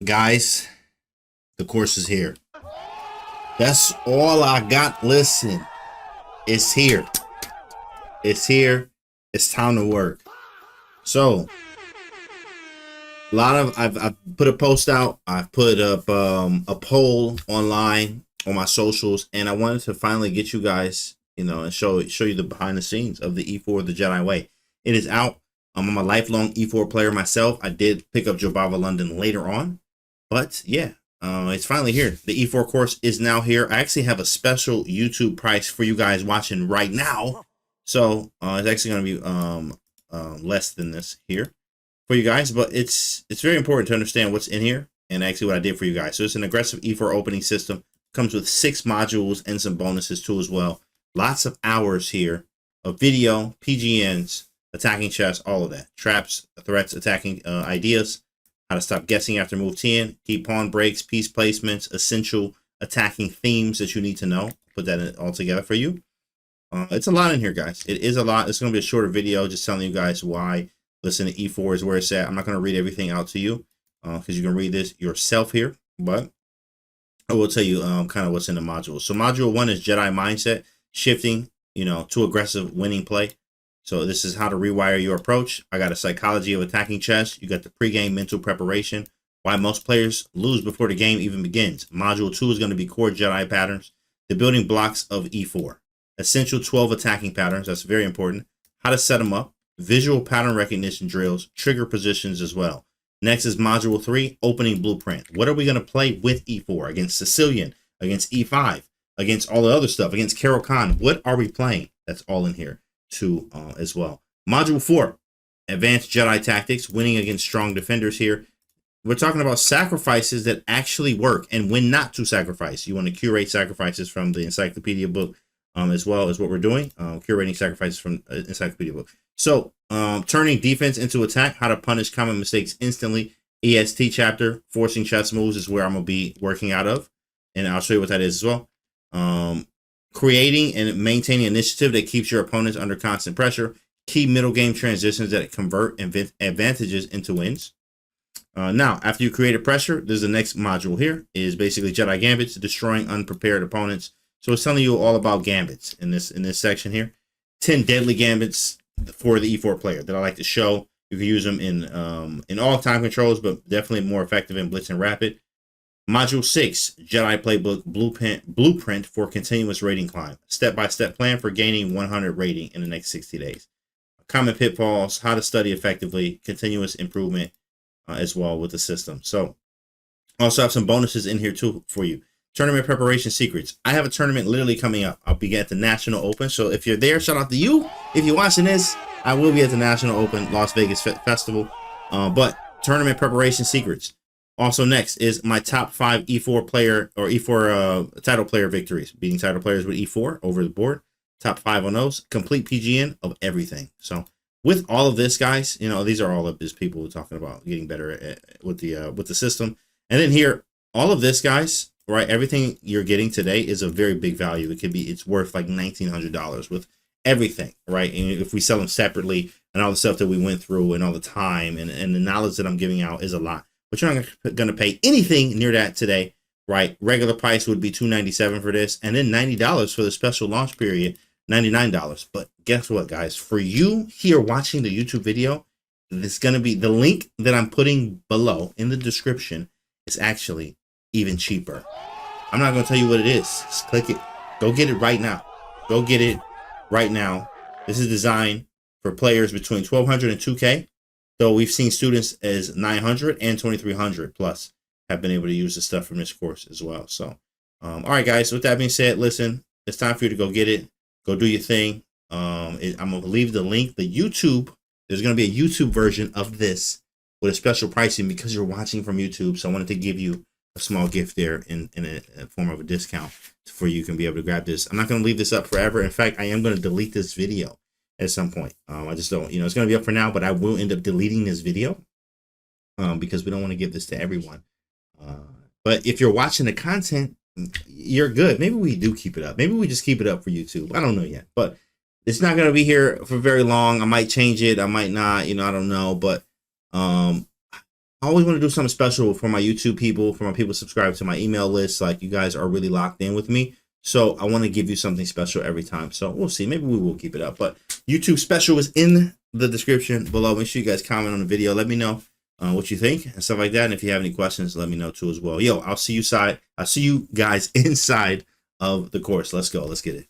Guys, the course is here. That's all I got. Listen, it's here. It's here. It's time to work. So, I've put a post out. I've put up a poll online on my socials, and I wanted to finally get you guys, and show you the behind the scenes of the E4 the Jedi way. It is out. I'm a lifelong E4 player myself. I did pick up JOBAVA London later on, but yeah, it's finally here. The E4 course is now here. I actually have a special YouTube price for you guys watching right now. So it's actually going to be less than this here for you guys, but it's very important to understand what's in here and actually what I did for you guys. So it's an aggressive E4 opening system. Comes with 6 modules and some bonuses too as well. Lots of hours here of video, PGNs, attacking chess, all of that. Traps, threats, attacking ideas, how to stop guessing after move 10, key pawn breaks, piece placements, essential attacking themes that you need to know. Put that all together for you. It's a lot in here, guys. It is a lot. It's going to be a shorter video just telling you guys why. Listen, to E4 is where it's at. I'm not going to read everything out to you because you can read this yourself here, but I will tell you kind of what's in the modules. So module 1 is Jedi mindset, shifting, to aggressive winning play. So this is how to rewire your approach. I got a psychology of attacking chess. You got the pregame mental preparation, why most players lose before the game even begins. Module 2 is going to be core Jedi patterns, the building blocks of E4, essential 12 attacking patterns. That's very important. How to set them up, visual pattern recognition drills, trigger positions as well. Next is module 3, opening blueprint. What are we going to play with E4 against Sicilian, against E5, against all the other stuff, against Carol Khan? What are we playing? That's all in here too as well. Module 4, advanced Jedi tactics, winning against strong defenders here. We're talking about sacrifices that actually work and when not to sacrifice. You want to curate sacrifices from the encyclopedia book as well as what we're doing, curating sacrifices from encyclopedia book. So turning defense into attack, how to punish common mistakes instantly. EST chapter, forcing chess moves is where I'm going to be working out of. And I'll show you what that is as well. Creating and maintaining initiative that keeps your opponents under constant pressure. Key middle game transitions that convert advantages into wins. Now, after you create a pressure, there's the next module here is basically Jedi Gambits, destroying unprepared opponents. So it's telling you all about gambits in this section here. 10 deadly gambits for the E4 player that I like to show. You can use them in all time controls, but definitely more effective in Blitz and Rapid. Module 6, Jedi Playbook Blueprint for continuous rating climb. Step-by-step plan for gaining 100 rating in the next 60 days. Common pitfalls, how to study effectively, continuous improvement as well with the system. So also have some bonuses in here too for you. Tournament preparation secrets. I have a tournament literally coming up. I'll be at the National Open. So if you're there, shout out to you. If you're watching this, I will be at the National Open Las Vegas Festival. But tournament preparation secrets. Also next is my top 5 E4 player or E4 title player victories. Beating title players with E4 over the board. Top 5 on those. Complete PGN of everything. So with all of this, guys, these are all of these people talking about getting better with the system. And then here, all of this, guys, right? Everything you're getting today is a very big value. It's worth like $1,900 with everything, right? And if we sell them separately and all the stuff that we went through and all the time and the knowledge that I'm giving out is a lot. But you're not going to pay anything near that today, right? Regular price would be $297 for this, and then $90 for the special launch period, $99. But guess what, guys? For you here watching the YouTube video, it's going to be the link that I'm putting below in the description is actually even cheaper. I'm not going to tell you what it is. Just click it. Go get it right now. Go get it right now. This is designed for players between 1,200 and 2K. So we've seen students as 900 and 2,300 plus have been able to use the stuff from this course as well. So, all right, guys, with that being said, listen, it's time for you to go get it. Go do your thing. I'm going to leave the link, the YouTube. There's going to be a YouTube version of this with a special pricing because you're watching from YouTube. So I wanted to give you a small gift there in a form of a discount for you can be able to grab this. I'm not going to leave this up forever. In fact, I am going to delete this video at some point. I just don't, it's going to be up for now, but I will end up deleting this video because we don't want to give this to everyone. But if you're watching the content, you're good. Maybe we do keep it up. Maybe we just keep it up for YouTube. I don't know yet, but it's not going to be here for very long. I might change it. I might not, I don't know, but I always want to do something special for my YouTube people, for my people subscribed to my email list. Like, you guys are really locked in with me. So I want to give you something special every time. So we'll see. Maybe we will keep it up. But YouTube special is in the description below. Make sure you guys comment on the video. Let me know what you think and stuff like that. And if you have any questions, let me know too as well. Yo, I'll see you guys inside of the course. Let's go. Let's get it.